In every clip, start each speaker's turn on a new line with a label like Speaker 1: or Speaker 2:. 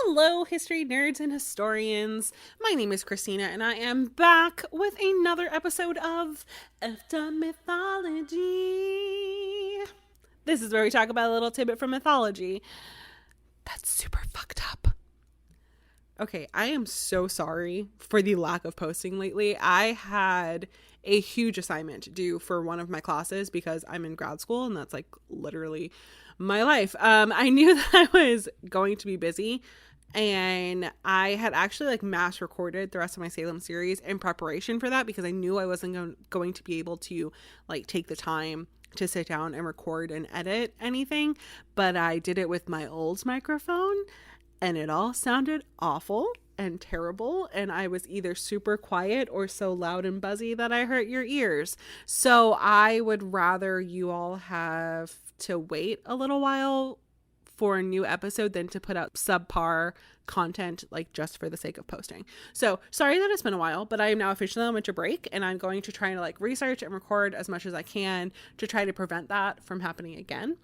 Speaker 1: Hello, history nerds and historians. My name is Krystina, and I am back with another episode of Effed Up Mythology. This is where we talk about a little tidbit from mythology that's super fucked up. Okay, I am so sorry for the lack of posting lately. I had a huge assignment due for one of my classes because I'm in grad school, and that's like literally my life. I knew that I was going to be busy, and I had actually like mass recorded the rest of my Salem series in preparation for that because I knew I wasn't going to be able to like take the time to sit down and record and edit anything, but I did it with my old microphone and it all sounded awful and terrible, and I was either super quiet or so loud and buzzy that I hurt your ears. So I would rather you all have to wait a little while for a new episode than to put out subpar content like just for the sake of posting. So sorry that it's been a while, but I am now officially on winter break, and I'm going to try to like research and record as much as I can to try to prevent that from happening again.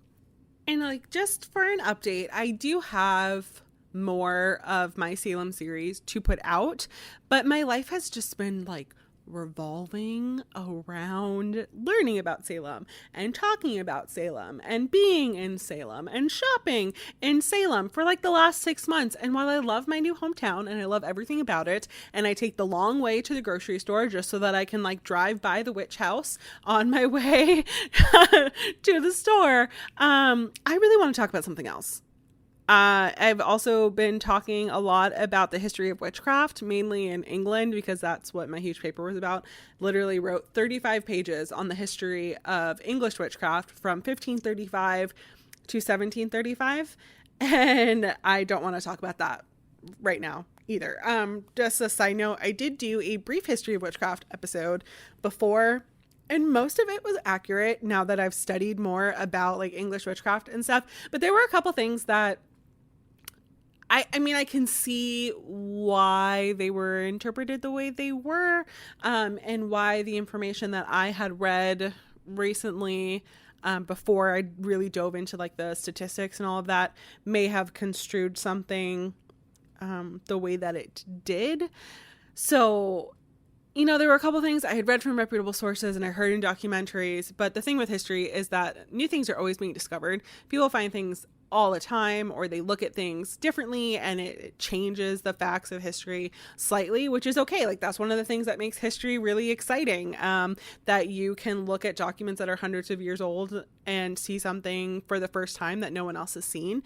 Speaker 1: And like just for an update, I do have more of my Salem series to put out, but my life has just been like revolving around learning about Salem and talking about Salem and being in Salem and shopping in Salem for like the last 6 months. And while I love my new hometown and I love everything about it, and I take the long way to the grocery store just so that I can like drive by the witch house on my way to the store, I really want to talk about something else. I've also been talking a lot about the history of witchcraft, mainly in England, because that's what my huge paper was about. Literally wrote 35 pages on the history of English witchcraft from 1535 to 1735. And I don't want to talk about that right now either. Just a side note, I did do a brief history of witchcraft episode before, and most of it was accurate now that I've studied more about like English witchcraft and stuff. But there were a couple things that I mean, I can see why they were interpreted the way they were, and why the information that I had read recently, before I really dove into like the statistics and all of that, may have construed something the way that it did. So, you know, there were a couple things I had read from reputable sources and I heard in documentaries, but the thing with history is that new things are always being discovered. People find things all the time, or they look at things differently, and it changes the facts of history slightly, which is okay. Like that's one of the things that makes history really exciting, that you can look at documents that are hundreds of years old and see something for the first time that no one else has seen.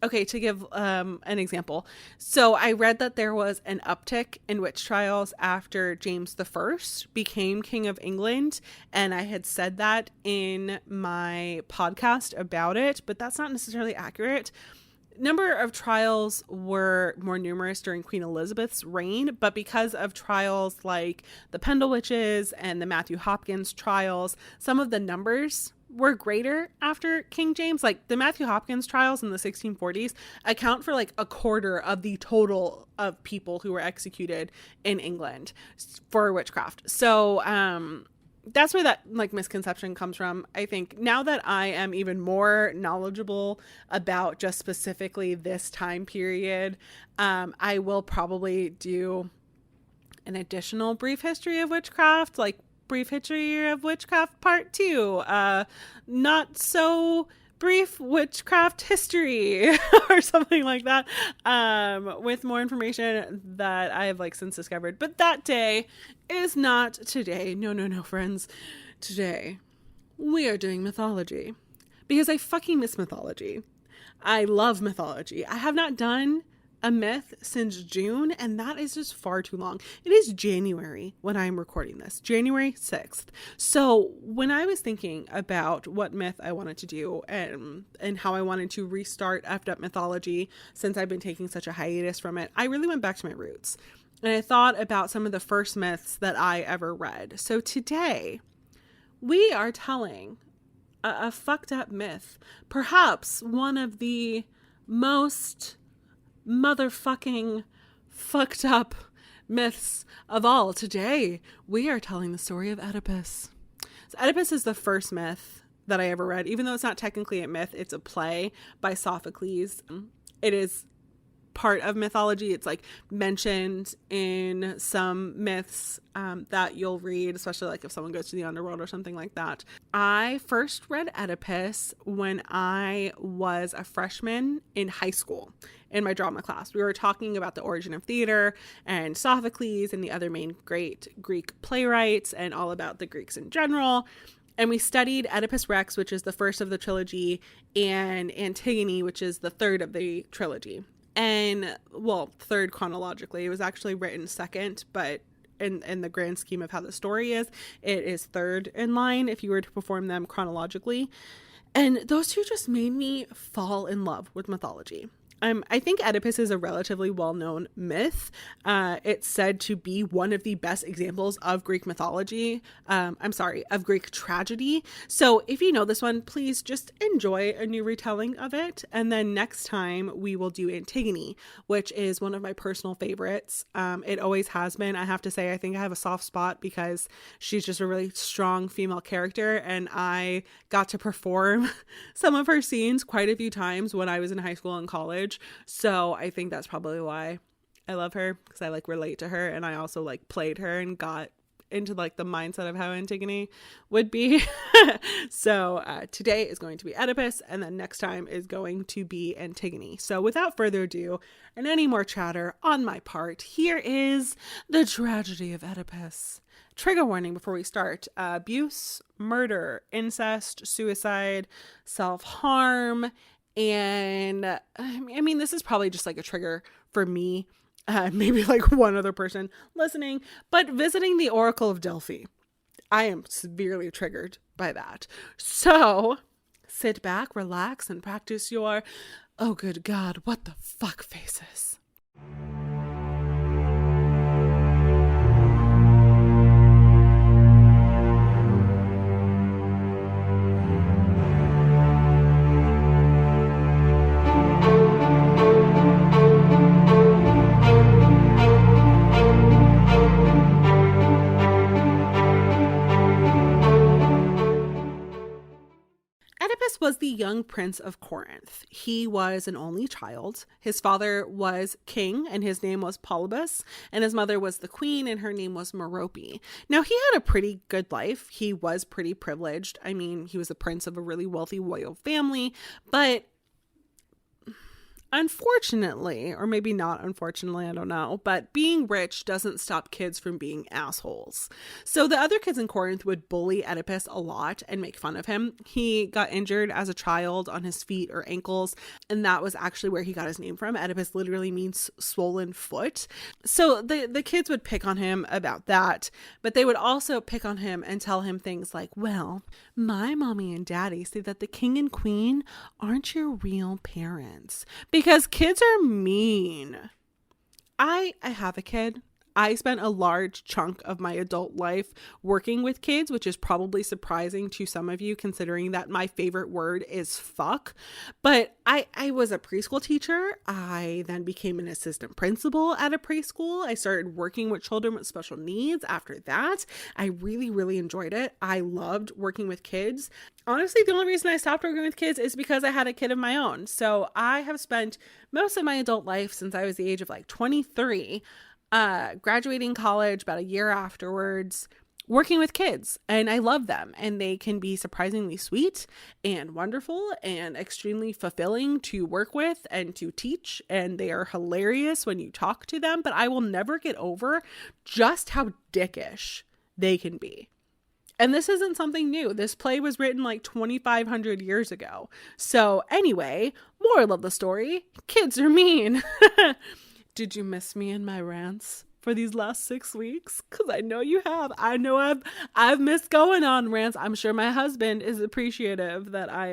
Speaker 1: Okay, to give an example. So I read that there was an uptick in witch trials after James I became King of England. And I had said that in my podcast about it, but that's not necessarily accurate. Number of trials were more numerous during Queen Elizabeth's reign, but because of trials like the Pendle Witches and the Matthew Hopkins trials, some of the numbers were greater after King James. Like the Matthew Hopkins trials in the 1640s account for like a quarter of the total of people who were executed in England for witchcraft. So that's where that like misconception comes from. I think now that I am even more knowledgeable about just specifically this time period, I will probably do an additional brief history of witchcraft, like Brief History of Witchcraft Part 2, not so brief witchcraft history or something like that, with more information that I have like since discovered. But that day is not today. No, friends. Today we are doing mythology because I fucking miss mythology. I love mythology. I have not done a myth since June, and that is just far too long. It is January when I'm recording this, January 6th. So when I was thinking about what myth I wanted to do and how I wanted to restart Effed Up Mythology since I've been taking such a hiatus from it, I really went back to my roots. And I thought about some of the first myths that I ever read. So today we are telling a fucked up myth, perhaps one of the most motherfucking fucked up myths of all. Today we are telling the story of Oedipus. So Oedipus is the first myth that I ever read, even though it's not technically a myth, it's a play by Sophocles. It is part of mythology. It's like mentioned in some myths that you'll read, especially like if someone goes to the underworld or something like that. I first read Oedipus when I was a freshman in high school in my drama class. We were talking about the origin of theater and Sophocles and the other main great Greek playwrights and all about the Greeks in general. And we studied Oedipus Rex, which is the first of the trilogy, and Antigone, which is the third of the trilogy. And, well, third chronologically. It was actually written second, but in the grand scheme of how the story is, it is third in line if you were to perform them chronologically. And those two just made me fall in love with mythology. I think Oedipus is a relatively well-known myth. It's said to be one of the best examples of Greek mythology. Of Greek tragedy. So if you know this one, please just enjoy a new retelling of it. And then next time we will do Antigone, which is one of my personal favorites. It always has been. I have to say, I think I have a soft spot because she's just a really strong female character. And I got to perform some of her scenes quite a few times when I was in high school and college. So I think that's probably why I love her, because I like relate to her, and I also like played her and got into like the mindset of how Antigone would be. So today is going to be Oedipus, and then next time is going to be Antigone. So without further ado and any more chatter on my part, here is the tragedy of Oedipus. Trigger warning before we start: abuse, murder, incest, suicide, self-harm. And I mean, this is probably just like a trigger for me, maybe like one other person listening, but visiting the Oracle of Delphi, I am severely triggered by that. So sit back, relax, and practice your, oh good God, what the fuck faces. Oedipus was the young prince of Corinth. He was an only child. His father was king, and his name was Polybus, and his mother was the queen, and her name was Merope. Now, he had a pretty good life. He was pretty privileged. I mean, he was a prince of a really wealthy royal family, but unfortunately, or maybe not unfortunately, I don't know, but being rich doesn't stop kids from being assholes. So the other kids in Corinth would bully Oedipus a lot and make fun of him. He got injured as a child on his feet or ankles, and that was actually where he got his name from. Oedipus literally means swollen foot. So the kids would pick on him about that, but they would also pick on him and tell him things like, well, my mommy and daddy say that the king and queen aren't your real parents. Because kids are mean. I have a kid. I spent a large chunk of my adult life working with kids, which is probably surprising to some of you considering that my favorite word is fuck. But I was a preschool teacher. I then became an assistant principal at a preschool. I started working with children with special needs after that. I really, really enjoyed it. I loved working with kids. Honestly, the only reason I stopped working with kids is because I had a kid of my own. So I have spent most of my adult life since I was the age of like 23, graduating college about a year afterwards, working with kids, and I love them, and they can be surprisingly sweet and wonderful and extremely fulfilling to work with and to teach, and they are hilarious when you talk to them, but I will never get over just how dickish they can be. And this isn't something new. This play was written like 2,500 years ago. So anyway, moral of the story, kids are mean. Did you miss me in my rants for these last 6 weeks? Because I know you have. I know I've missed going on rants. I'm sure my husband is appreciative that I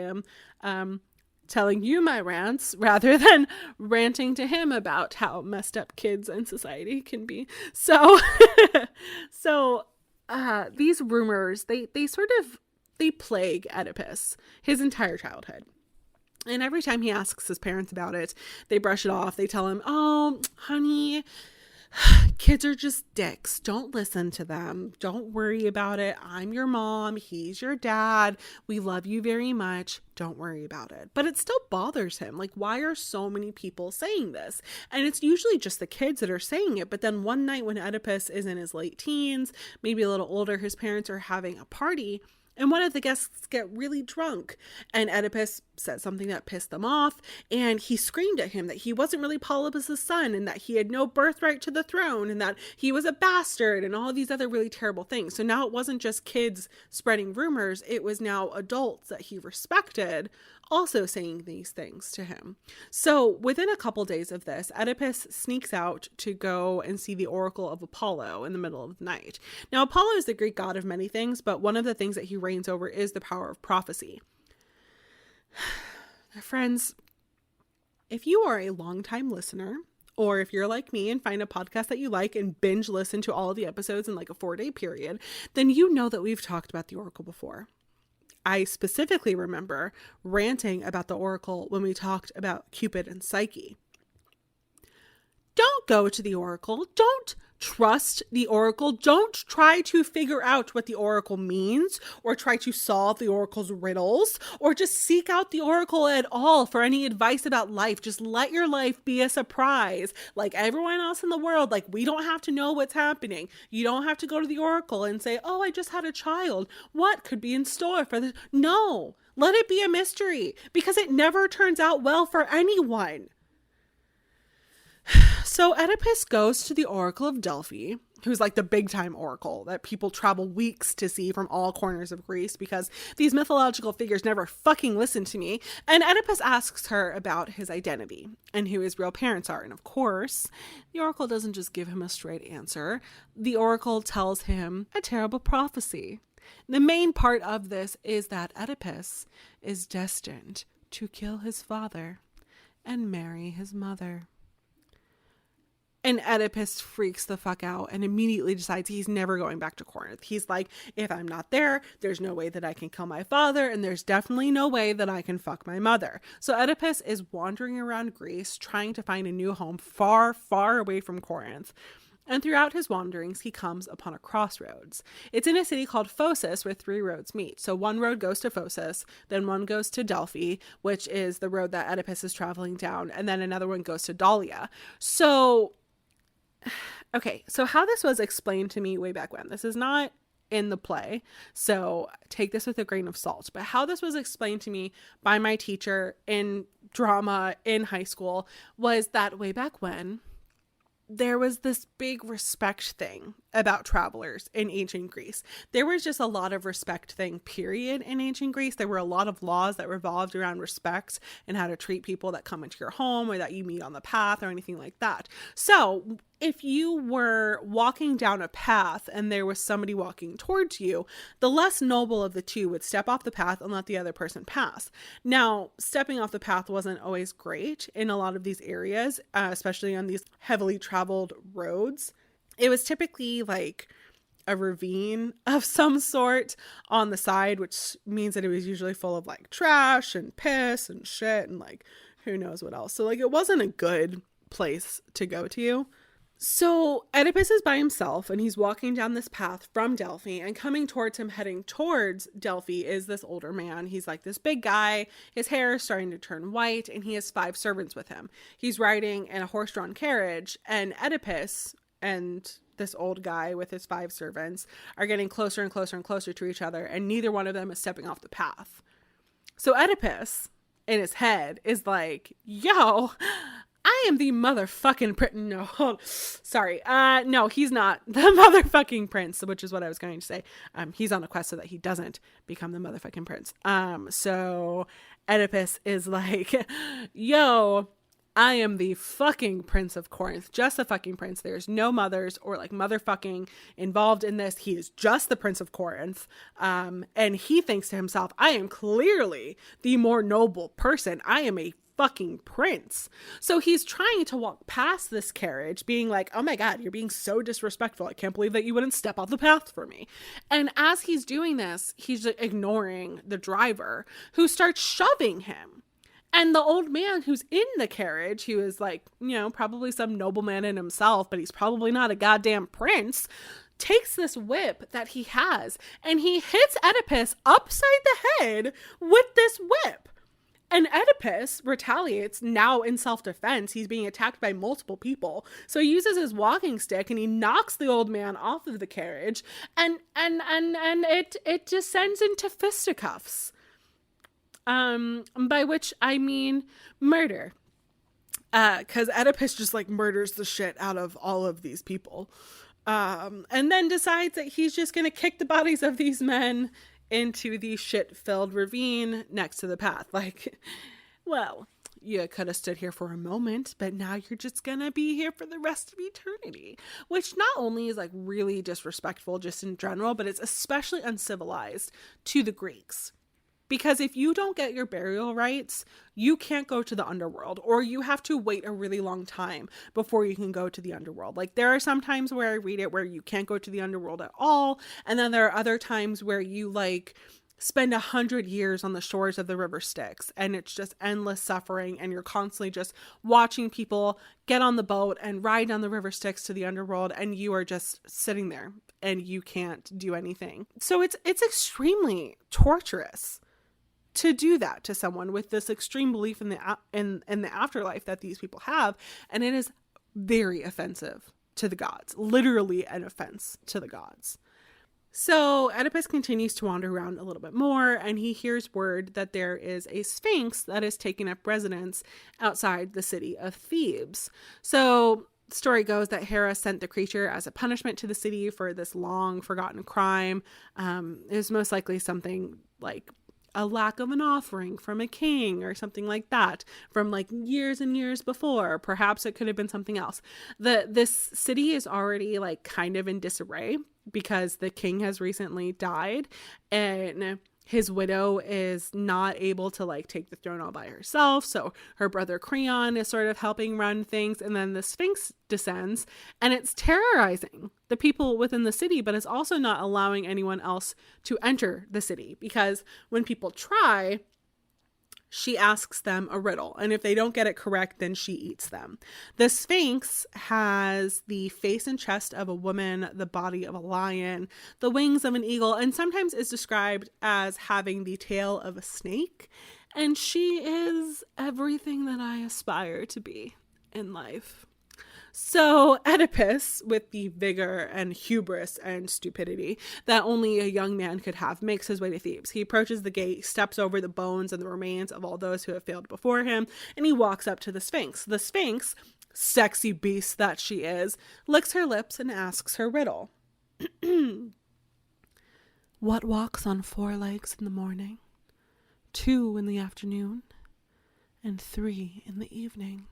Speaker 1: am telling you my rants rather than ranting to him about how messed up kids and society can be. So, these rumors, they plague Oedipus his entire childhood. And every time he asks his parents about it, they brush it off. They tell him, oh, honey, Kids are just dicks. Don't listen to them. Don't worry about it. I'm your mom. He's your dad. We love you very much. Don't worry about it. But it still bothers him. Like, why are so many people saying this? And it's usually just the kids that are saying it. But then one night when Oedipus is in his late teens, maybe a little older, his parents are having a party. And one of the guests get really drunk, and Oedipus said something that pissed them off, and he screamed at him that he wasn't really Polybus's son, and that he had no birthright to the throne, and that he was a bastard, and all these other really terrible things. So now it wasn't just kids spreading rumors, it was now adults that he respected also saying these things to him. So within a couple days of this, Oedipus sneaks out to go and see the oracle of Apollo in the middle of the night. Now, Apollo is the Greek god of many things, but one of the things that he reigns over is the power of prophecy. Friends, if you are a longtime listener, or if you're like me and find a podcast that you like and binge listen to all of the episodes in like a 4-day period, then you know that we've talked about the oracle before. I specifically remember ranting about the oracle when we talked about Cupid and Psyche. Don't go to the oracle. Don't trust the oracle. Don't try to figure out what the oracle means or try to solve the oracle's riddles or just seek out the oracle at all for any advice about life. Just let your life be a surprise. Like everyone else in the world, like we don't have to know what's happening. You don't have to go to the oracle and say, oh, I just had a child. What could be in store for this? No, let it be a mystery because it never turns out well for anyone. So Oedipus goes to the Oracle of Delphi, who's like the big time oracle that people travel weeks to see from all corners of Greece because these mythological figures never fucking listen to me. And Oedipus asks her about his identity and who his real parents are. And of course, the oracle doesn't just give him a straight answer. The oracle tells him a terrible prophecy. The main part of this is that Oedipus is destined to kill his father and marry his mother. And Oedipus freaks the fuck out and immediately decides he's never going back to Corinth. He's like, if I'm not there, there's no way that I can kill my father, and there's definitely no way that I can fuck my mother. So Oedipus is wandering around Greece, trying to find a new home far, far away from Corinth. And throughout his wanderings, he comes upon a crossroads. It's in a city called Phocis where 3 roads meet. So one road goes to Phocis, then one goes to Delphi, which is the road that Oedipus is traveling down, and then another one goes to Dahlia. Okay, so how this was explained to me way back when, this is not in the play, so take this with a grain of salt, but how this was explained to me by my teacher in drama in high school was that way back when, there was this big respect thing about travelers in ancient Greece. There was just a lot of respect thing, period, in ancient Greece. There were a lot of laws that revolved around respect and how to treat people that come into your home or that you meet on the path or anything like that. So if you were walking down a path and there was somebody walking towards you, the less noble of the two would step off the path and let the other person pass. Now, stepping off the path wasn't always great in a lot of these areas, especially on these heavily traveled roads. It was typically like a ravine of some sort on the side, which means that it was usually full of like trash and piss and shit and like who knows what else. So like it wasn't a good place to go to. So Oedipus is by himself and he's walking down this path from Delphi, and coming towards him, heading towards Delphi, is this older man. He's like this big guy. His hair is starting to turn white and he has 5 servants with him. He's riding in a horse-drawn carriage, and Oedipus and this old guy with his 5 servants are getting closer and closer and closer to each other, and neither one of them is stepping off the path. So Oedipus in his head is like, yo, I am the motherfucking prince. No, sorry. No, he's not the motherfucking prince, which is what I was going to say. He's on a quest so that he doesn't become the motherfucking prince. So Oedipus is like, yo, I am the fucking prince of Corinth, just the fucking prince. There's no mothers or like motherfucking involved in this. He is just the prince of Corinth. And he thinks to himself, I am clearly the more noble person. I am a fucking prince. So he's trying to walk past this carriage being like, oh my God, you're being so disrespectful. I can't believe that you wouldn't step off the path for me. And as he's doing this, he's ignoring the driver who starts shoving him. And the old man who's in the carriage, who is like, probably some nobleman in himself, but he's probably not a goddamn prince, takes this whip that he has and he hits Oedipus upside the head with this whip. And Oedipus retaliates now in self-defense. He's being attacked by multiple people. So he uses his walking stick and he knocks the old man off of the carriage and it descends into fisticuffs. By which I mean murder. 'Cause Oedipus just like murders the shit out of all of these people. And then decides that he's just going to kick the bodies of these men into the shit-filled ravine next to the path. Like, well, you could have stood here for a moment, but now you're just going to be here for the rest of eternity. Which not only is like really disrespectful just in general, but it's especially uncivilized to the Greeks. Because if you don't get your burial rights, you can't go to the underworld, or you have to wait a really long time before you can go to the underworld. Like, there are some times where I read it where you can't go to the underworld at all. And then there are other times where you like spend 100 years on the shores of the river Styx and it's just endless suffering. And you're constantly just watching people get on the boat and ride down the river Styx to the underworld. And you are just sitting there and you can't do anything. So it's extremely torturous to do that to someone with this extreme belief in the afterlife that these people have. And it is very offensive to the gods, literally an offense to the gods. So Oedipus continues to wander around a little bit more, and he hears word that there is a sphinx that is taking up residence outside the city of Thebes. So the story goes that Hera sent the creature as a punishment to the city for this long forgotten crime. It was most likely something like a lack of an offering from a king or something like that from like years and years before. Perhaps it could have been something else. This city is already like kind of in disarray because the king has recently died and his widow is not able to like take the throne all by herself. So her brother Creon is sort of helping run things. And then the Sphinx descends and it's terrorizing the people within the city, but it's also not allowing anyone else to enter the city because when people try, she asks them a riddle. And if they don't get it correct, then she eats them. The Sphinx has the face and chest of a woman, the body of a lion, the wings of an eagle, and sometimes is described as having the tail of a snake. And she is everything that I aspire to be in life. So Oedipus, with the vigor and hubris and stupidity that only a young man could have, makes his way to Thebes. He approaches the gate, steps over the bones and the remains of all those who have failed before him, and he walks up to the Sphinx. The Sphinx, sexy beast that she is, licks her lips and asks her riddle. What walks on 4 legs in the morning, 2 in the afternoon, and 3 in the evening?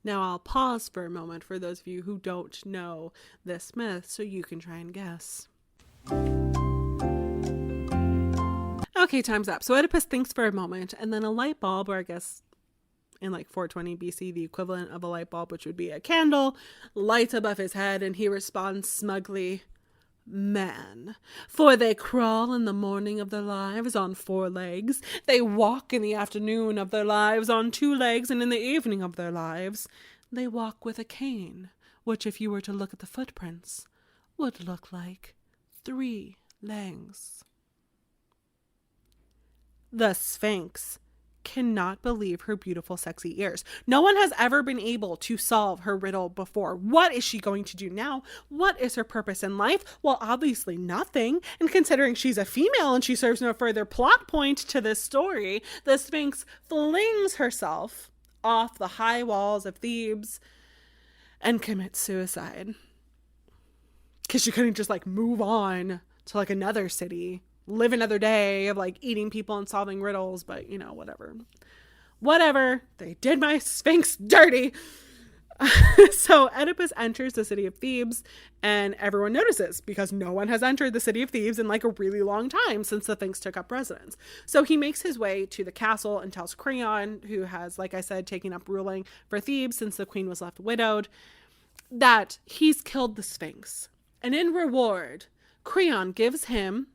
Speaker 1: Now I'll pause for a moment for those of you who don't know this myth so you can try and guess. Okay, time's up. So Oedipus thinks for a moment and then a light bulb, or I guess in like 420 BC, the equivalent of a light bulb, which would be a candle, lights above his head and he responds smugly, "Man, for they crawl in the morning of their lives on 4 legs. They walk in the afternoon of their lives on 2 legs, and in the evening of their lives, they walk with a cane, which if you were to look at the footprints, would look like 3 legs." The Sphinx cannot believe her beautiful, sexy ears. No one has ever been able to solve her riddle before. What is she going to do now? What is her purpose in life? Well, obviously nothing. And considering she's a female and she serves no further plot point to this story, the Sphinx flings herself off the high walls of Thebes and commits suicide. Because she couldn't just like move on to like another city, live another day of like eating people and solving riddles, but you know, whatever. They did my Sphinx dirty. So Oedipus enters the city of Thebes and everyone notices because no one has entered the city of Thebes in like a really long time since the Sphinx took up residence. So he makes his way to the castle and tells Creon, who has, like I said, taken up ruling for Thebes since the queen was left widowed, that he's killed the Sphinx. And in reward, Creon gives him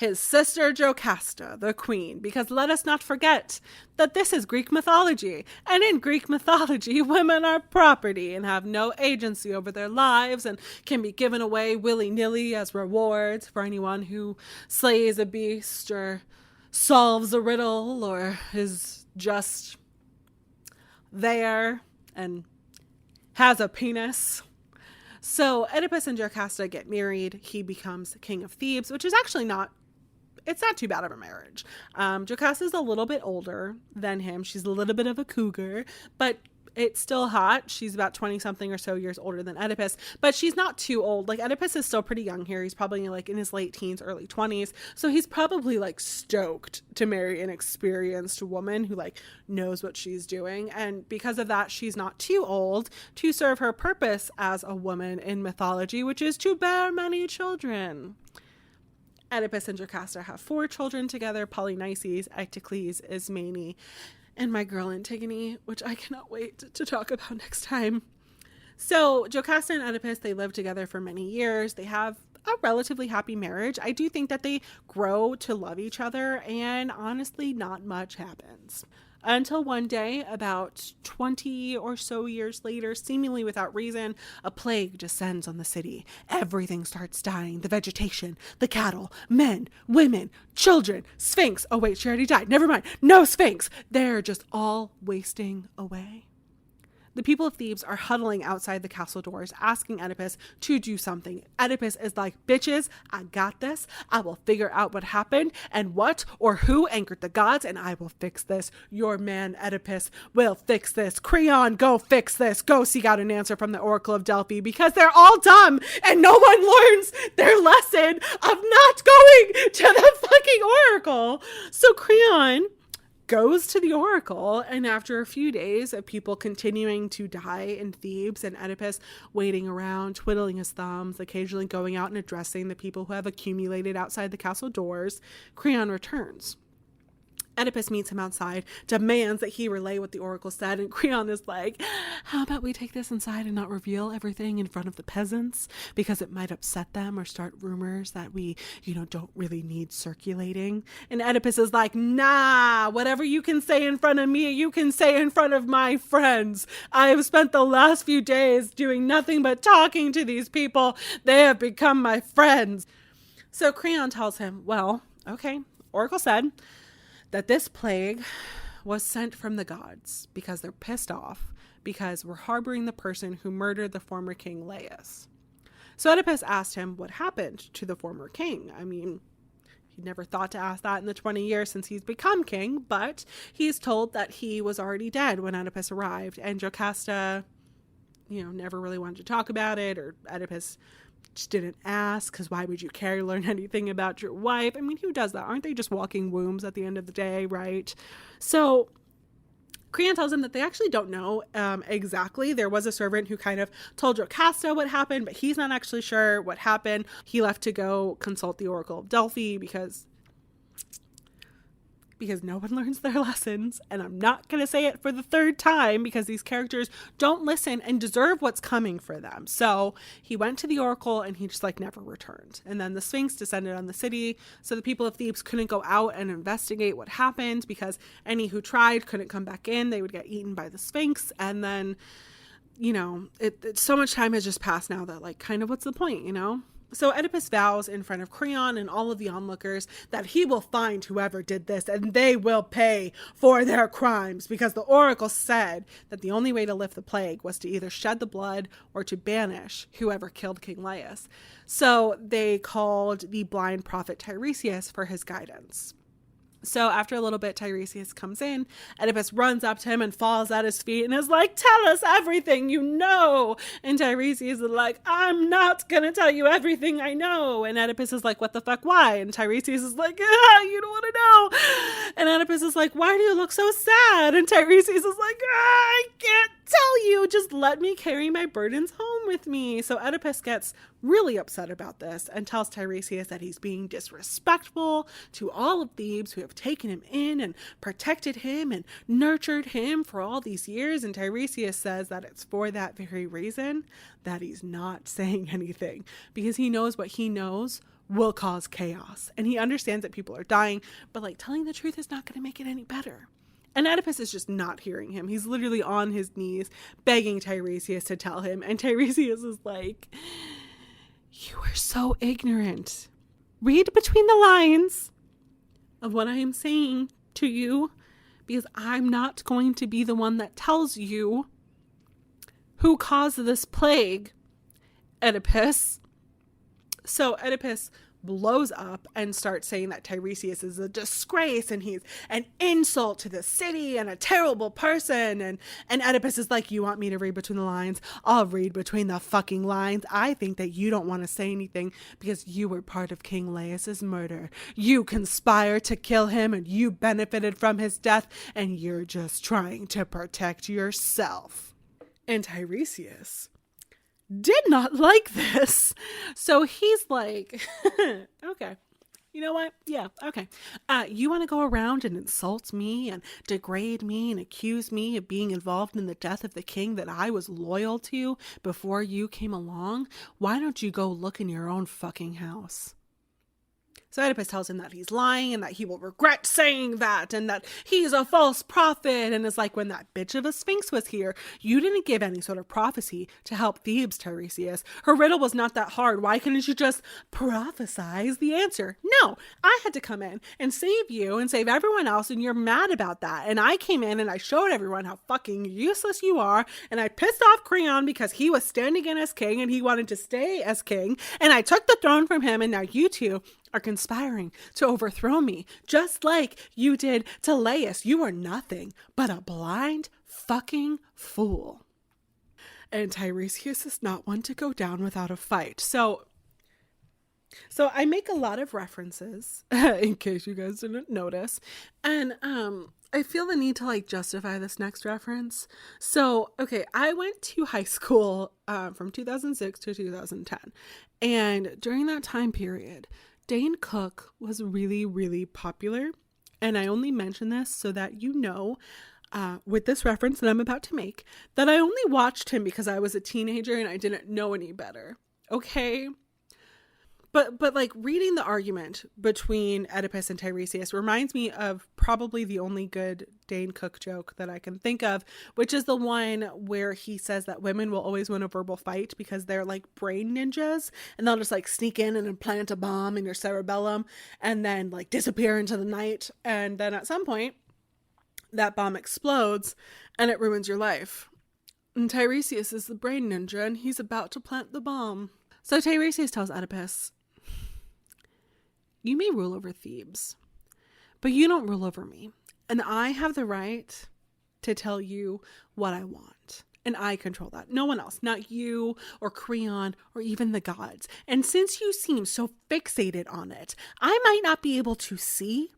Speaker 1: his sister Jocasta, the queen, because let us not forget that this is Greek mythology, and in Greek mythology, women are property and have no agency over their lives and can be given away willy-nilly as rewards for anyone who slays a beast or solves a riddle or is just there and has a penis. So Oedipus and Jocasta get married. He becomes king of Thebes, which is actually it's not too bad of a marriage. Jocasta's a little bit older than him. She's a little bit of a cougar, but it's still hot. She's about 20 something or so years older than Oedipus, but she's not too old. Like, Oedipus is still pretty young here. He's probably like in his late teens, early 20s. So he's probably like stoked to marry an experienced woman who like knows what she's doing. And because of that, she's not too old to serve her purpose as a woman in mythology, which is to bear many children. Oedipus and Jocasta have 4 children together: Polynices, Eteocles, Ismene, and my girl Antigone, which I cannot wait to talk about next time. So Jocasta and Oedipus, they live together for many years. They have a relatively happy marriage. I do think that they grow to love each other, and honestly, not much happens. Until one day, about 20 or so years later, seemingly without reason, a plague descends on the city. Everything starts dying. The vegetation, the cattle, men, women, children, Sphinx. Oh wait, she already died. Never mind. No Sphinx. They're just all wasting away. The people of Thebes are huddling outside the castle doors, asking Oedipus to do something. Oedipus is like, bitches, I got this. I will figure out what happened and what or who angered the gods, and I will fix this. Your man Oedipus will fix this. Creon, go fix this. Go seek out an answer from the Oracle of Delphi, because they're all dumb and no one learns their lesson of not going to the fucking Oracle. So Creon goes to the oracle, and after a few days of people continuing to die in Thebes and Oedipus waiting around, twiddling his thumbs, occasionally going out and addressing the people who have accumulated outside the castle doors, Creon returns. Oedipus meets him outside, demands that he relay what the oracle said, and Creon is like, how about we take this inside and not reveal everything in front of the peasants, because it might upset them or start rumors that we, don't really need circulating. And Oedipus is like, nah, whatever you can say in front of me, you can say in front of my friends. I have spent the last few days doing nothing but talking to these people. They have become my friends. So Creon tells him, well, okay, oracle said that this plague was sent from the gods because they're pissed off because we're harboring the person who murdered the former king Laius. So Oedipus asked him what happened to the former king. I mean, he never thought to ask that in the 20 years since he's become king, but he's told that he was already dead when Oedipus arrived, and Jocasta, never really wanted to talk about it, or Oedipus just didn't ask, because why would you care to learn anything about your wife? I mean, who does that? Aren't they just walking wombs at the end of the day, right? So Creon tells him that they actually don't know exactly. There was a servant who kind of told Jocasta what happened, but he's not actually sure what happened. He left to go consult the Oracle of Delphi because no one learns their lessons. And I'm not going to say it for the 3rd time, because these characters don't listen and deserve what's coming for them. So he went to the oracle and he just never returned. And then the Sphinx descended on the city. So the people of Thebes couldn't go out and investigate what happened, because any who tried couldn't come back in. They would get eaten by the Sphinx. And then, so much time has just passed now that kind of what's the point, So Oedipus vows in front of Creon and all of the onlookers that he will find whoever did this, and they will pay for their crimes, because the oracle said that the only way to lift the plague was to either shed the blood or to banish whoever killed King Laius. So they called the blind prophet Tiresias for his guidance. So after a little bit, Tiresias comes in. Oedipus runs up to him and falls at his feet and is like, tell us everything you know. And Tiresias is like, I'm not going to tell you everything I know. And Oedipus is like, what the fuck, why? And Tiresias is like, you don't want to know. And Oedipus is like, why do you look so sad? And Tiresias is like, I can't tell you. Just let me carry my burdens home with me. So Oedipus gets really upset about this and tells Tiresias that he's being disrespectful to all of Thebes who have taken him in and protected him and nurtured him for all these years. And Tiresias says that it's for that very reason that he's not saying anything, because he knows what he knows will cause chaos. And he understands that people are dying, but like telling the truth is not going to make it any better. And Oedipus is just not hearing him. He's literally on his knees begging Tiresias to tell him. And Tiresias is like, you are so ignorant. Read between the lines of what I am saying to you, because I'm not going to be the one that tells you who caused this plague, Oedipus. So Oedipus blows up and starts saying that Tiresias is a disgrace and he's an insult to the city and a terrible person. And Oedipus is like, you want me to read between the lines? I'll read between the fucking lines. I think that you don't want to say anything because you were part of King Laius's murder. You conspired to kill him and you benefited from his death, and you're just trying to protect yourself. And Tiresias did not like this. So he's like, okay, you know what? Yeah, okay. You want to go around and insult me and degrade me and accuse me of being involved in the death of the king that I was loyal to before you came along? Why don't you go look in your own fucking house? So Oedipus tells him that he's lying and that he will regret saying that and that he's a false prophet. And it's like, when that bitch of a Sphinx was here, you didn't give any sort of prophecy to help Thebes, Tiresias. Her riddle was not that hard. Why couldn't you just prophesize the answer? No, I had to come in and save you and save everyone else, and you're mad about that. And I came in and I showed everyone how fucking useless you are, and I pissed off Creon because he was standing in as king and he wanted to stay as king, and I took the throne from him, and now you two are conspiring to overthrow me, just like you did to Laius. You are nothing but a blind fucking fool. And Tiresias is not one to go down without a fight. So I make a lot of references, in case you guys didn't notice. And I feel the need to like justify this next reference. So, okay, I went to high school from 2006 to 2010. And during that time period, Dane Cook was really, really popular. And I only mention this so that you know, with this reference that I'm about to make, that I only watched him because I was a teenager and I didn't know any better. Okay? But like reading the argument between Oedipus and Tiresias reminds me of probably the only good Dane Cook joke that I can think of, which is the one where he says that women will always win a verbal fight because they're like brain ninjas, and they'll just like sneak in and implant a bomb in your cerebellum and then like disappear into the night. And then at some point that bomb explodes and it ruins your life. And Tiresias is the brain ninja and he's about to plant the bomb. So Tiresias tells Oedipus, you may rule over Thebes, but you don't rule over me. And I have the right to tell you what I want. And I control that. No one else, not you or Creon or even the gods. And since you seem so fixated on it, I might not be able to see,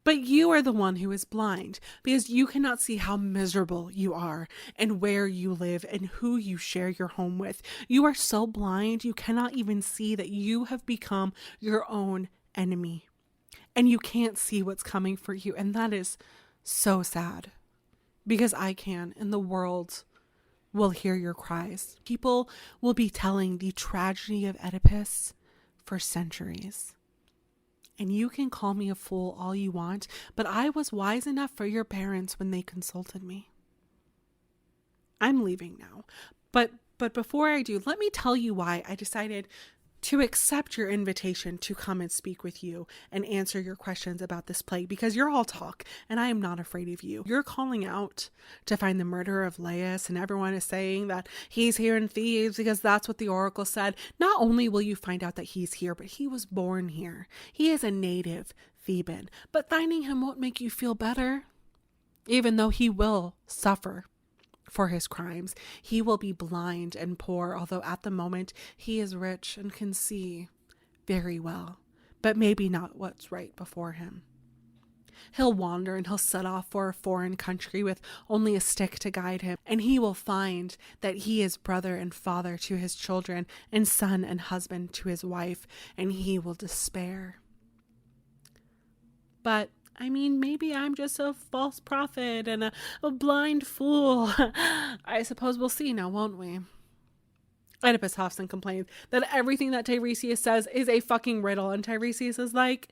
Speaker 1: but you are the one who is blind, because you cannot see how miserable you are and where you live and who you share your home with. You are so blind, you cannot even see that you have become your own enemy, and you can't see what's coming for you. And that is so sad, because I can, and the world will hear your cries. People will be telling the tragedy of Oedipus for centuries. And you can call me a fool all you want, but I was wise enough for your parents when they consulted me. I'm leaving now, but before I do, let me tell you why I decided to accept your invitation to come and speak with you and answer your questions about this plague, because you're all talk and I am not afraid of you. You're calling out to find the murderer of Laius, and everyone is saying that he's here in Thebes because that's what the oracle said. Not only will you find out that he's here, but he was born here. He is a native Theban, but finding him won't make you feel better, even though he will suffer for his crimes. He will be blind and poor, although at the moment he is rich and can see very well, but maybe not what's right before him. He'll wander and he'll set off for a foreign country with only a stick to guide him, and he will find that he is brother and father to his children and son and husband to his wife, and he will despair. But I mean, maybe I'm just a false prophet and a blind fool. I suppose we'll see now, won't we? Oedipus huffs and complains that everything that Tiresias says is a fucking riddle. And Tiresias is like,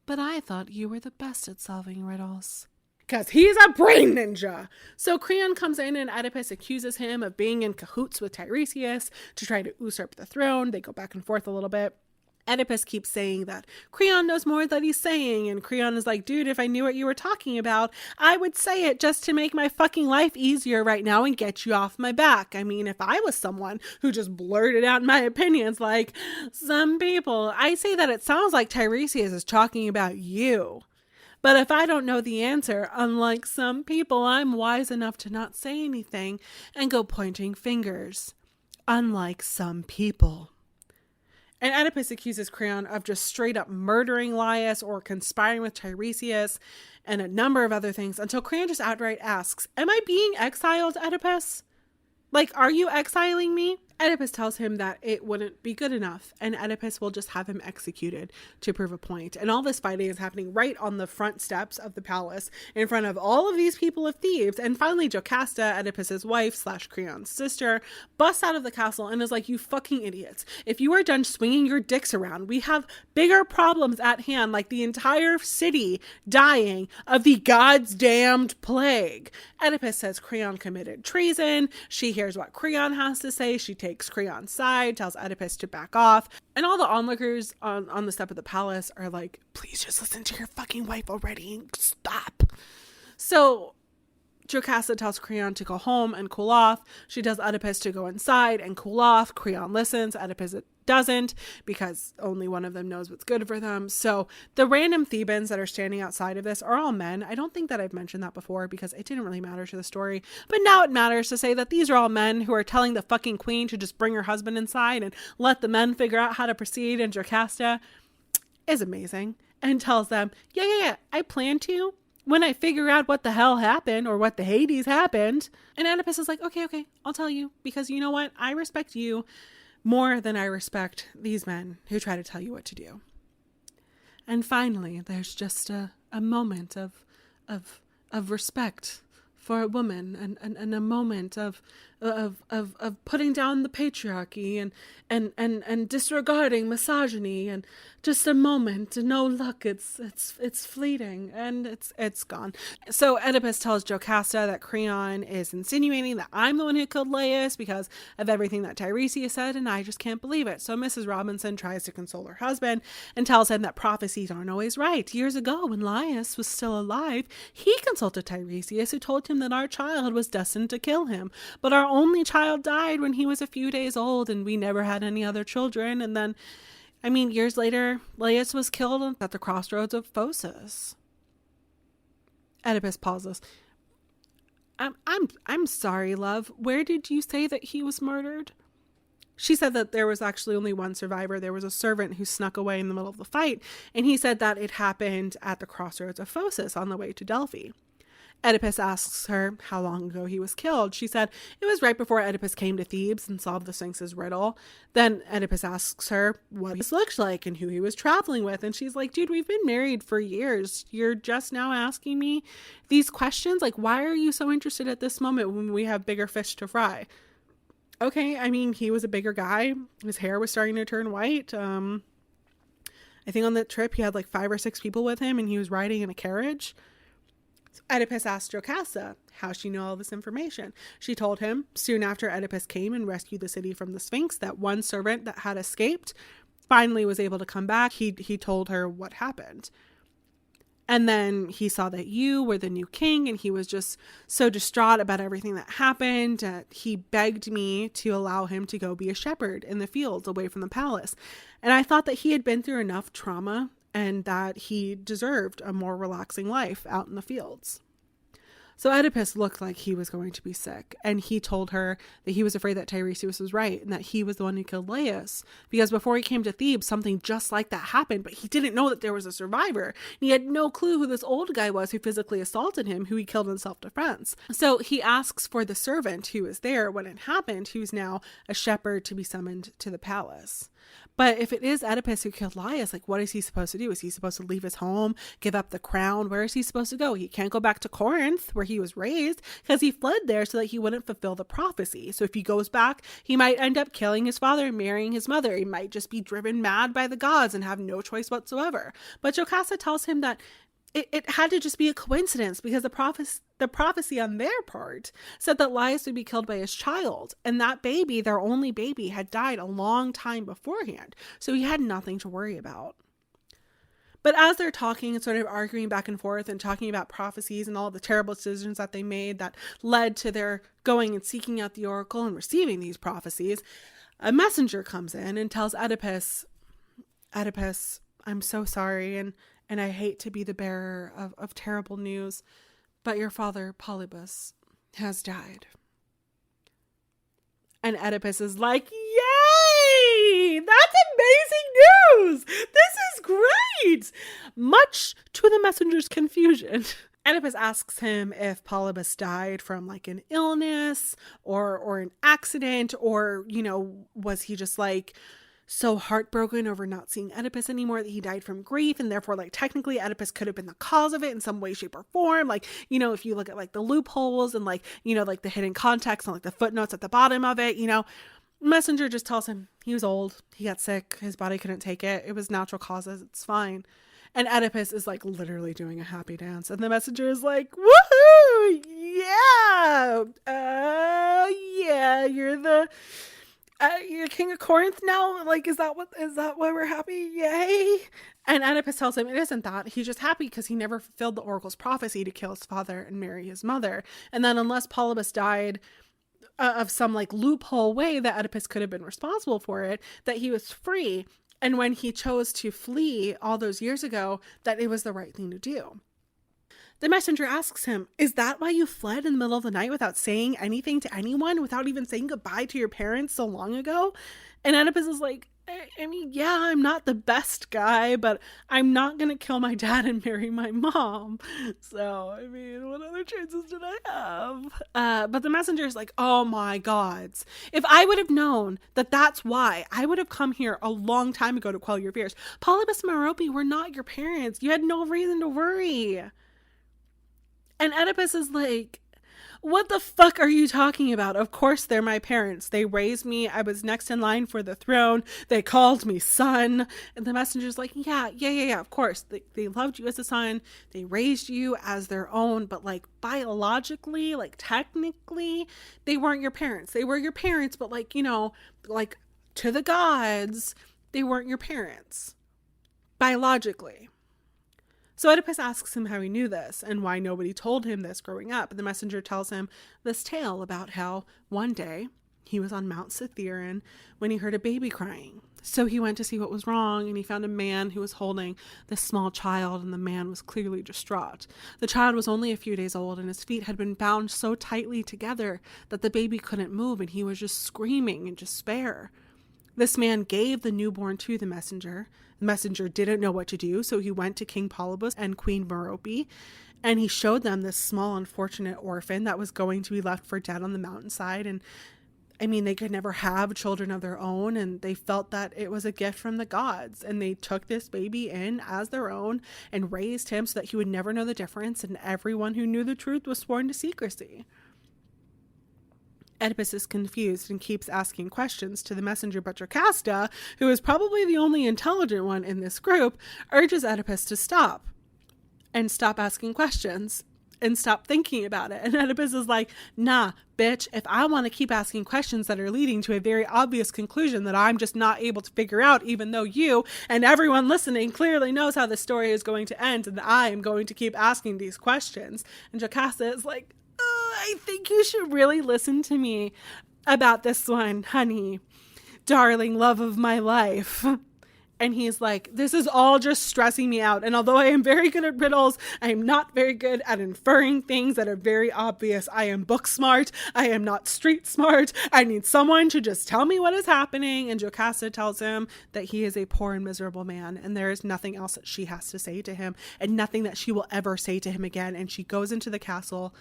Speaker 1: but I thought you were the best at solving riddles. Because he's a brain ninja. So Creon comes in and Oedipus accuses him of being in cahoots with Tiresias to try to usurp the throne. They go back and forth a little bit. Oedipus keeps saying that Creon knows more than he's saying. And Creon is like, dude, if I knew what you were talking about, I would say it just to make my fucking life easier right now and get you off my back. I mean, if I was someone who just blurted out my opinions like some people, I say that it sounds like Tiresias is talking about you. But if I don't know the answer, unlike some people, I'm wise enough to not say anything and go pointing fingers. Unlike some people. And Oedipus accuses Creon of just straight up murdering Laius or conspiring with Tiresias and a number of other things until Creon just outright asks, am I being exiled, Oedipus? Like, are you exiling me? Oedipus tells him that it wouldn't be good enough, and Oedipus will just have him executed to prove a point. And all this fighting is happening right on the front steps of the palace in front of all of these people of Thebes. And finally, Jocasta, Oedipus's wife / Creon's sister, busts out of the castle and is like, you fucking idiots. If you are done swinging your dicks around, we have bigger problems at hand, like the entire city dying of the God's damned plague. Oedipus says Creon committed treason. She hears what Creon has to say. She takes Creon's side, tells Oedipus to back off. And all the onlookers on the step of the palace are like, please just listen to your fucking wife already and stop. So Jocasta tells Creon to go home and cool off. She tells Oedipus to go inside and cool off. Creon listens. Oedipus doesn't, because only one of them knows what's good for them. So the random Thebans that are standing outside of this are all men. I don't think that I've mentioned that before because it didn't really matter to the story. But now it matters to say that these are all men who are telling the fucking queen to just bring her husband inside and let the men figure out how to proceed. And Jocasta is amazing and tells them, yeah, I plan to when I figure out what the hell happened or what the Hades happened. And Oedipus is like, okay, I'll tell you, because you know what? I respect you more than I respect these men who try to tell you what to do. And finally, there's just a moment of respect for a woman and a moment of putting down the patriarchy and disregarding misogyny, and just a moment. No, look, it's fleeting and it's gone. So Oedipus tells Jocasta that Creon is insinuating that I'm the one who killed Laius because of everything that Tiresias said, and I just can't believe it. So Mrs. Robinson tries to console her husband and tells him that prophecies aren't always right. Years ago, when Laius was still alive, he consulted Tiresias, who told him that our child was destined to kill him. But our only child died when he was a few days old, and we never had any other children. And then, years later, Laius was killed at the crossroads of Phocis. Oedipus pauses. I'm sorry, love. Where did you say that he was murdered? She said that there was actually only one survivor. There was a servant who snuck away in the middle of the fight, and he said that it happened at the crossroads of Phocis on the way to Delphi. Oedipus asks her how long ago he was killed. She said it was right before Oedipus came to Thebes and solved the Sphinx's riddle. Then Oedipus asks her what he looked like and who he was traveling with. And she's like, dude, we've been married for years. You're just now asking me these questions? Like, why are you so interested at this moment when we have bigger fish to fry? Okay, he was a bigger guy. His hair was starting to turn white. I think on that trip he had like 5 or 6 people with him, and he was riding in a carriage. Oedipus asked Jocasta how she knew all this information. She told him soon after Oedipus came and rescued the city from the Sphinx that one servant that had escaped finally was able to come back. He told her what happened. And then he saw that you were the new king, and he was just so distraught about everything that happened. He begged me to allow him to go be a shepherd in the fields away from the palace. And I thought that he had been through enough trauma and that he deserved a more relaxing life out in the fields. So Oedipus looked like he was going to be sick, and he told her that he was afraid that Tiresias was right and that he was the one who killed Laius, because before he came to Thebes, something just like that happened, but he didn't know that there was a survivor. And he had no clue who this old guy was who physically assaulted him, who he killed in self-defense. So he asks for the servant who was there when it happened, who's now a shepherd, to be summoned to the palace. But if it is Oedipus who killed Laius, like, what is he supposed to do? Is he supposed to leave his home, give up the crown? Where is he supposed to go? He can't go back to Corinth, where he was raised, because he fled there so that he wouldn't fulfill the prophecy. So if he goes back, he might end up killing his father and marrying his mother. He might just be driven mad by the gods and have no choice whatsoever. But Jocasta tells him that it had to just be a coincidence, because the prophecy on their part said that Laius would be killed by his child. And that baby, their only baby, had died a long time beforehand. So he had nothing to worry about. But as they're talking and sort of arguing back and forth and talking about prophecies and all the terrible decisions that they made that led to their going and seeking out the oracle and receiving these prophecies, a messenger comes in and tells Oedipus, I'm so sorry, and I hate to be the bearer of terrible news, but your father, Polybus, has died. And Oedipus is like, yay! That's amazing news! This is great! Much to the messenger's confusion. Oedipus asks him if Polybus died from like an illness or an accident, or, was he just like so heartbroken over not seeing Oedipus anymore that he died from grief, and therefore like technically Oedipus could have been the cause of it in some way, shape, or form. Like, if you look at like the loopholes and like, like the hidden context and like the footnotes at the bottom of it, messenger just tells him he was old, he got sick, his body couldn't take it, it was natural causes, it's fine. And Oedipus is like literally doing a happy dance, and the messenger is like, woohoo, yeah, you're king of Corinth now? Like, is that why we're happy? Yay. And Oedipus tells him it isn't that. He's just happy because he never fulfilled the oracle's prophecy to kill his father and marry his mother. And then unless Polybus died of some like loophole way that Oedipus could have been responsible for it, that he was free. And when he chose to flee all those years ago, that it was the right thing to do. The messenger asks him, is that why you fled in the middle of the night without saying anything to anyone, without even saying goodbye to your parents so long ago? And Oedipus is like, I mean, yeah, I'm not the best guy, but I'm not going to kill my dad and marry my mom. So, I mean, what other chances did I have? But the messenger is like, oh my gods. If I would have known that that's why, I would have come here a long time ago to quell your fears. Polybus and Merope were not your parents. You had no reason to worry. And Oedipus is like, what the fuck are you talking about? Of course they're my parents. They raised me. I was next in line for the throne. They called me son. And the messenger's like, yeah, of course. They loved you as a son. They raised you as their own. But like biologically, like technically, they weren't your parents. They were your parents, but like, like to the gods, they weren't your parents. Biologically. So Oedipus asks him how he knew this and why nobody told him this growing up. And the messenger tells him this tale about how one day he was on Mount Cithaeron when he heard a baby crying. So he went to see what was wrong, and he found a man who was holding this small child, and the man was clearly distraught. The child was only a few days old, and his feet had been bound so tightly together that the baby couldn't move, and he was just screaming in despair. This man gave the newborn to the messenger. The messenger didn't know what to do, so he went to King Polybus and Queen Merope, and he showed them this small unfortunate orphan that was going to be left for dead on the mountainside. And I mean, they could never have children of their own, and they felt that it was a gift from the gods, and they took this baby in as their own and raised him so that he would never know the difference, and everyone who knew the truth was sworn to secrecy. Oedipus is confused and keeps asking questions to the messenger, but Jocasta, who is probably the only intelligent one in this group, urges Oedipus to stop asking questions and stop thinking about it. And Oedipus is like, nah, bitch, if I want to keep asking questions that are leading to a very obvious conclusion that I'm just not able to figure out, even though you and everyone listening clearly knows how the story is going to end, and I am going to keep asking these questions. And Jocasta is like, I think you should really listen to me about this one, honey, darling love of my life. And he's like, this is all just stressing me out. And although I am very good at riddles, I am not very good at inferring things that are very obvious. I am book smart. I am not street smart. I need someone to just tell me what is happening. And Jocasta tells him that he is a poor and miserable man, and there is nothing else that she has to say to him, and nothing that she will ever say to him again. And she goes into the castle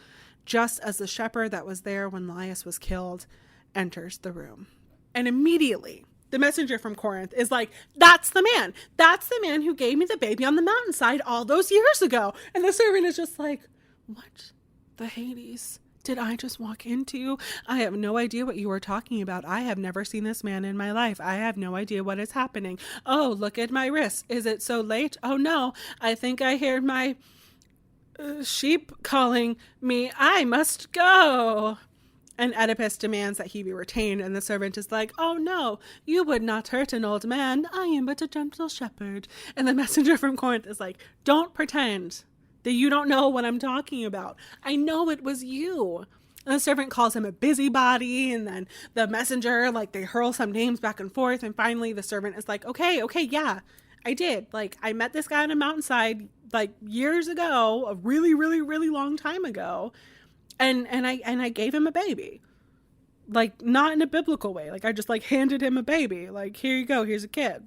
Speaker 1: just as the shepherd that was there when Laius was killed enters the room. And immediately the messenger from Corinth, is like, that's the man. That's the man who gave me the baby on the mountainside all those years ago. And the servant is just like, what the Hades did I just walk into? I have no idea what you are talking about. I have never seen this man in my life. I have no idea what is happening. Oh, look at my wrist. Is it so late? Oh no, I think I hear my sheep calling me. I must go. And Oedipus demands that he be retained, and the servant is like, oh no, you would not hurt an old man. I am but a gentle shepherd. And the messenger from Corinth is like, don't pretend that you don't know what I'm talking about. I know it was you. And the servant calls him a busybody, and then the messenger, like, they hurl some names back and forth, and finally the servant is like, okay, yeah, I did. Like, I met this guy on a mountainside, like, years ago, a really, really, really long time ago. And I gave him a baby, like, not in a biblical way. Like, I just, like, handed him a baby. Like, here you go. Here's a kid.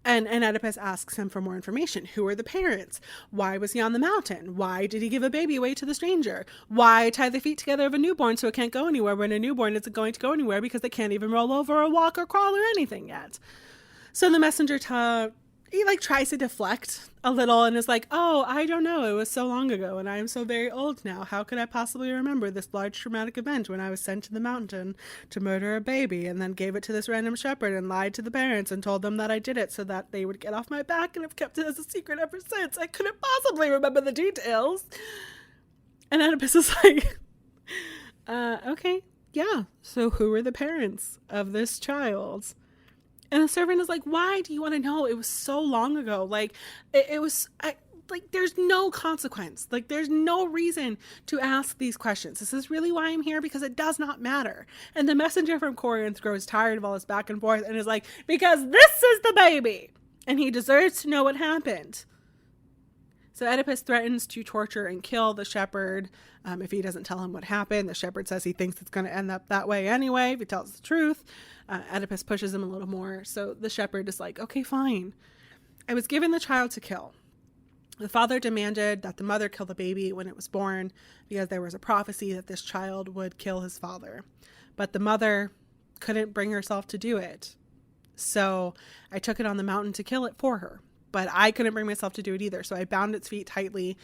Speaker 1: And Oedipus asks him for more information. Who are the parents? Why was he on the mountain? Why did he give a baby away to the stranger? Why tie the feet together of a newborn so it can't go anywhere when a newborn isn't going to go anywhere because they can't even roll over or walk or crawl or anything yet? So the messenger he like tries to deflect a little and is like, oh, I don't know. It was so long ago and I am so very old now. How could I possibly remember this large traumatic event when I was sent to the mountain to murder a baby and then gave it to this random shepherd and lied to the parents and told them that I did it so that they would get off my back and have kept it as a secret ever since. I couldn't possibly remember the details. And Oedipus is like, okay, yeah. So who are the parents of this child? And the servant is like, why do you want to know? It was so long ago. Like, it was, like, there's no consequence. Like, there's no reason to ask these questions. This is really why I'm here, because it does not matter. And the messenger from Corinth grows tired of all this back and forth and is like, because this is the baby. And he deserves to know what happened. So Oedipus threatens to torture and kill the shepherd if he doesn't tell him what happened. The shepherd says he thinks it's going to end up that way anyway if he tells the truth. Oedipus pushes him a little more. So the shepherd is like, okay, fine. I was given the child to kill. The father demanded that the mother kill the baby when it was born because there was a prophecy that this child would kill his father. But the mother couldn't bring herself to do it. So I took it on the mountain to kill it for her. But I couldn't bring myself to do it either. So I bound its feet tightly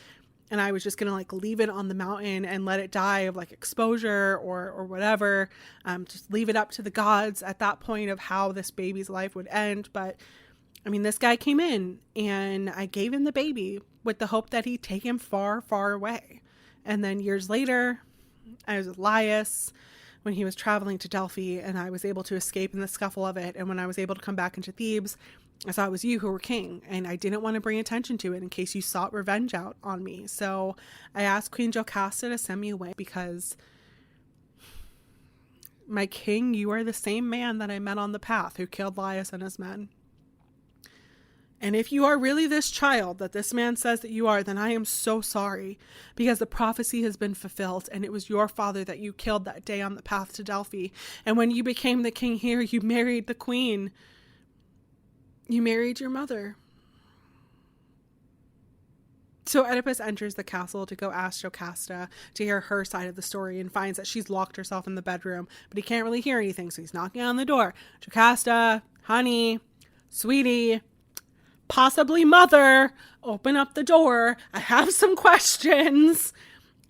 Speaker 1: and I was just going to like leave it on the mountain and let it die of like exposure or whatever. Just leave it up to the gods at that point of how this baby's life would end. But I mean, this guy came in and I gave him the baby with the hope that he'd take him far, far away. And then years later, I was with Laius when he was traveling to Delphi and I was able to escape in the scuffle of it. And when I was able to come back into Thebes, I thought it was you who were king, and I didn't want to bring attention to it in case you sought revenge out on me. So I asked Queen Jocasta to send me away because, my king, you are the same man that I met on the path who killed Laius and his men. And if you are really this child that this man says that you are, then I am so sorry, because the prophecy has been fulfilled, and it was your father that you killed that day on the path to Delphi. And when you became the king here, you married the queen. You married your mother. So Oedipus enters the castle to go ask Jocasta to hear her side of the story and finds that she's locked herself in the bedroom, but he can't really hear anything, so he's knocking on the door. Jocasta, honey, sweetie, possibly mother, open up the door. I have some questions.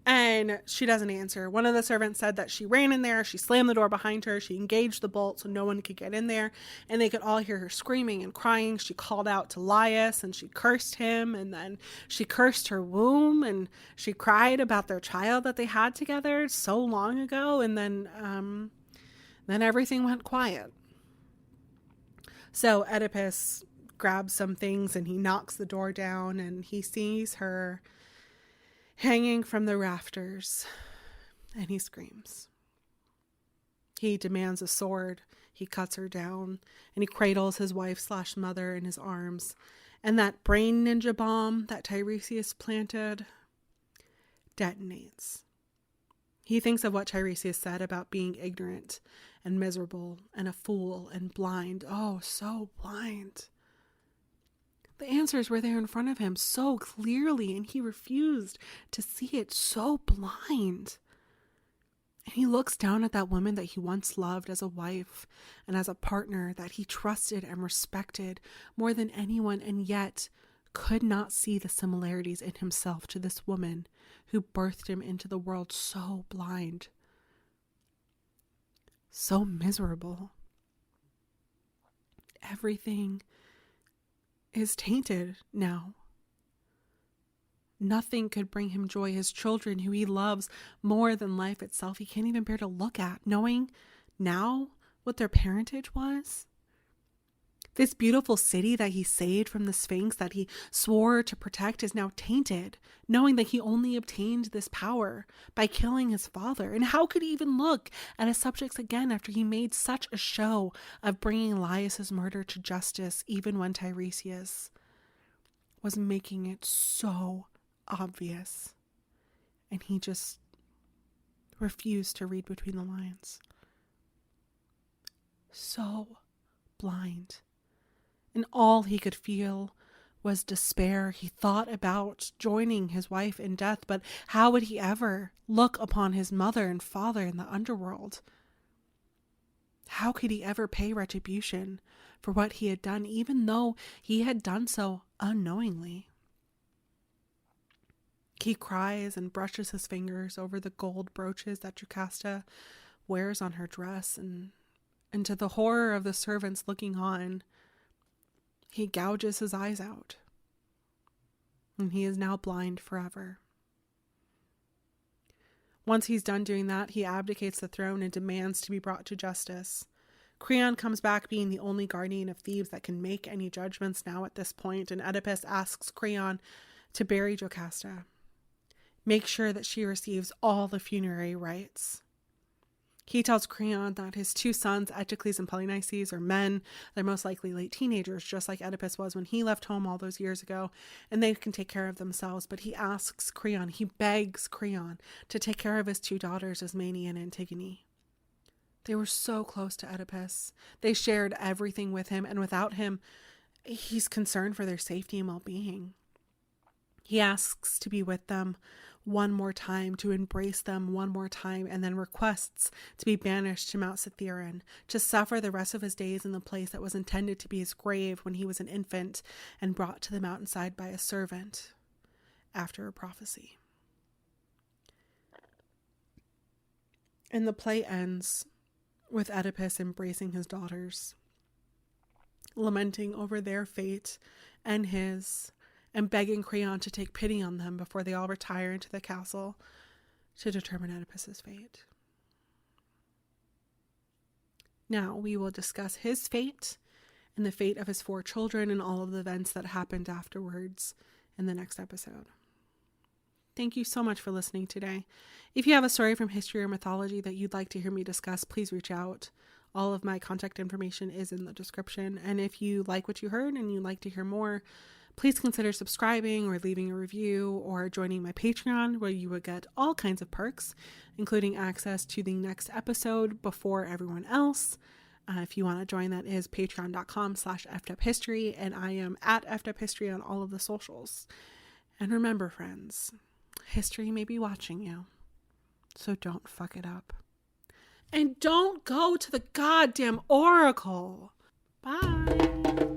Speaker 1: And she doesn't answer. One of the servants said that she ran in there, she slammed the door behind her, she engaged the bolt so no one could get in there, and they could all hear her screaming and crying. She called out to Laius and she cursed him, and then she cursed her womb, and she cried about their child that they had together so long ago, and then everything went quiet. So Oedipus grabs some things and he knocks the door down and he sees her hanging from the rafters, and he screams. He demands a sword, he cuts her down, and he cradles his wife/mother in his arms, and that brain ninja bomb that Tiresias planted detonates. He thinks of what Tiresias said about being ignorant and miserable and a fool and blind. Oh, so blind. The answers were there in front of him so clearly, and he refused to see it. So blind. And he looks down at that woman that he once loved as a wife and as a partner that he trusted and respected more than anyone, and yet could not see the similarities in himself to this woman who birthed him into the world so blind, so miserable. Everything is tainted now. Nothing could bring him joy. His children, who he loves more than life itself, he can't even bear to look at, knowing now what their parentage was. This beautiful city that he saved from the Sphinx, that he swore to protect, is now tainted, knowing that he only obtained this power by killing his father. And how could he even look at his subjects again after he made such a show of bringing Laius's murder to justice, even when Tiresias was making it so obvious, and he just refused to read between the lines. So blind, and all he could feel was despair. He thought about joining his wife in death, but how would he ever look upon his mother and father in the underworld? How could he ever pay retribution for what he had done, even though he had done so unknowingly? He cries and brushes his fingers over the gold brooches that Jocasta wears on her dress, and to the horror of the servants looking on, he gouges his eyes out, and he is now blind forever. Once he's done doing that, he abdicates the throne and demands to be brought to justice. Creon comes back, being the only guardian of Thebes that can make any judgments now at this point, and Oedipus asks Creon to bury Jocasta. Make sure that she receives all the funerary rites. He tells Creon that his two sons, Eteocles and Polynices, are men. They're most likely late teenagers, just like Oedipus was when he left home all those years ago, and they can take care of themselves. But he asks Creon, he begs Creon to take care of his two daughters, Ismene and Antigone. They were so close to Oedipus. They shared everything with him, and without him, he's concerned for their safety and well-being. He asks to be with them one more time, to embrace them one more time, and then requests to be banished to Mount Cithaeron, to suffer the rest of his days in the place that was intended to be his grave when he was an infant and brought to the mountainside by a servant after a prophecy. And the play ends with Oedipus embracing his daughters, lamenting over their fate and his, and begging Creon to take pity on them before they all retire into the castle to determine Oedipus's fate. Now we will discuss his fate and the fate of his 4 children and all of the events that happened afterwards in the next episode. Thank you so much for listening today. If you have a story from history or mythology that you'd like to hear me discuss, please reach out. All of my contact information is in the description. And if you like what you heard and you'd like to hear more, please consider subscribing or leaving a review or joining my Patreon, where you would get all kinds of perks, including access to the next episode before everyone else. If you want to join, that is patreon.com/effeduphistory, and I am at effeduphistory on all of the socials. And remember, friends, history may be watching you, so don't fuck it up. And don't go to the goddamn oracle. Bye.